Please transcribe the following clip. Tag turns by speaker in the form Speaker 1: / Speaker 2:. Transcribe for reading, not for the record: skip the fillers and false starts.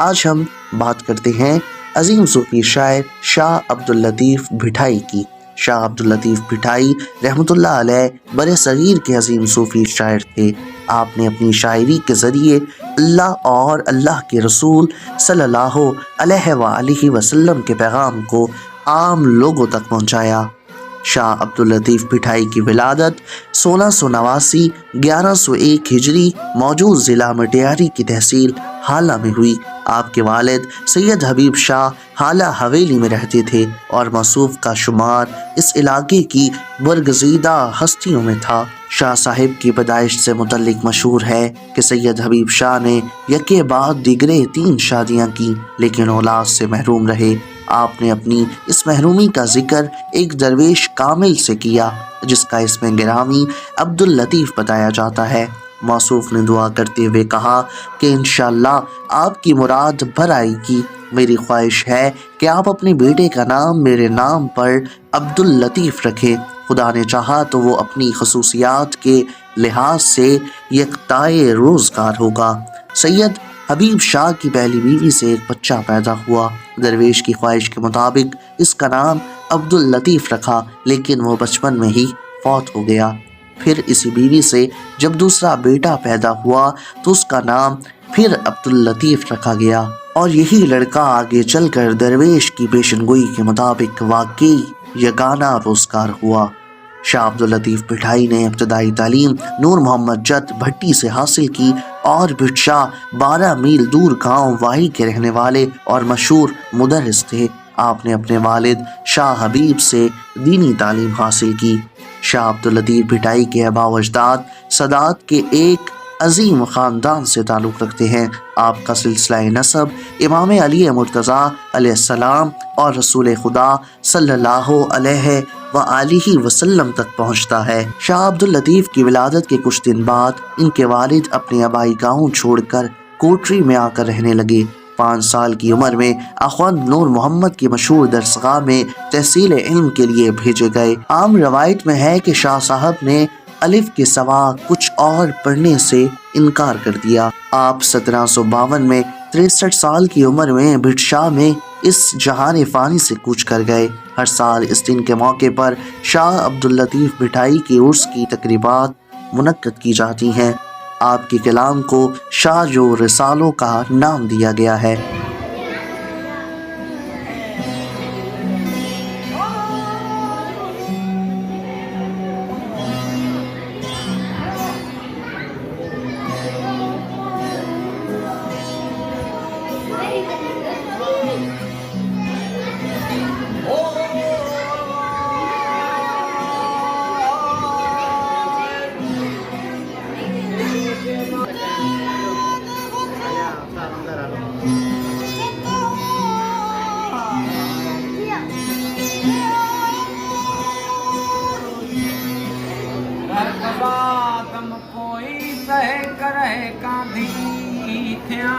Speaker 1: आज हम बात करते हैं अजीम सूफी शायर शाह अब्दुल लतीफ़ भिठाई की। शाह अब्दुल लतीफ़ भिठाई रहमतुल्लाह अलैह बरे सगीर के अजीम सूफी शायर थे। आपने अपनी शायरी के ज़रिए अल्लाह और अल्लाह के रसूल सल्लल्लाहु अलैहि वसल्लम के पैगाम को आम लोगों तक पहुँचाया। शाह अब्दुल लतीफ़ भिठाई की विलादत 1689 1101 हिजरी मौजूद ज़िला मटियारी की तहसील हाला में हुई। आपके वालिद सैयद हबीब शाह हाला हवेली में रहते थे और मसूफ का शुमार इस इलाके की बरगज़ीदा हस्तियों में था। शाह साहिब की पैदाइश से मुतल्लिक मशहूर है कि सैयद हबीब शाह ने यके बाद दिगरे 3 शादियाँ की, लेकिन औलाद से महरूम रहे। आपने अपनी इस महरूमी का जिक्र एक दरवेश कामिल से किया, जिसका इसमें गिरामी अब्दुल लतीफ़ बताया जाता है। मौसूफ ने दुआ करते हुए कहा कि इंशाअल्लाह आपकी मुराद भर आएगी। मेरी ख्वाहिश है कि आप अपने बेटे का नाम मेरे नाम पर अब्दुल लतीफ़ रखें। खुदा ने चाहा तो वो अपनी खसूसियात के लिहाज से यकताए रोज़गार होगा। सैयद हबीब शाह की पहली बीवी से एक बच्चा पैदा हुआ। दरवेश की ख्वाहिश के मुताबिक इसका नाम अब्दुल लतीफ़ रखा, लेकिन वो बचपन में ही फौत हो गया। फिर इसी बीवी से जब दूसरा बेटा पैदा हुआ तो उसका नाम फिर अब्दुल लतीफ़ रखा गया, और यही लड़का आगे चलकर दरवेश की पेशनगोई के मुताबिक वाकई यगाना रोज़गार हुआ। शाह अब्दुल लतीफ़ भिठाई ने इब्तदाई तालीम नूर मोहम्मद जत भट्टी से हासिल की और भिटशा 12 मील दूर गांव वाही के रहने वाले और मशहूर मुदर्रिस थे। आपने अपने वालिद शाह हबीब से दीनी तालीम हासिल की। शाह अब्दुल लतीफ़ भिठाई के आबा व अजदाद सदात के एक अजीम ख़ानदान से ताल्लुक़ रखते हैं। आपका सिलसिला नसब इमाम अली मुर्तज़ा अलैहिस्सलाम और रसूल खुदा सल्लल्लाहु अलैहि वसल्लम तक पहुँचता है। शाह अब्दुल लतीफ़ की विलादत के कुछ दिन बाद इनके वालिद अपने आबाई गाँव छोड़कर कोटरी में आकर रहने लगे। 5 साल की उम्र में अख्वंद नूर मोहम्मद की मशहूर दरसगाह में तहसील इल्म के लिए भेजे गए। आम रवायत में है कि शाह साहब ने अलिफ के सवा कुछ और पढ़ने से इनकार कर दिया। आप 1752 में 63 साल की उम्र में भिटशा में इस जहान फ़ानी से कूच कर गए। हर साल इस दिन के मौके पर शाह अब्दुल लतीफ़ भिठाई की उर्स की तकरीबात मुनक्कद की जाती हैं। आपके कलाम को शाह जो रिसालों का नाम दिया गया है।
Speaker 2: दम कोई तह करे कांधी थिया।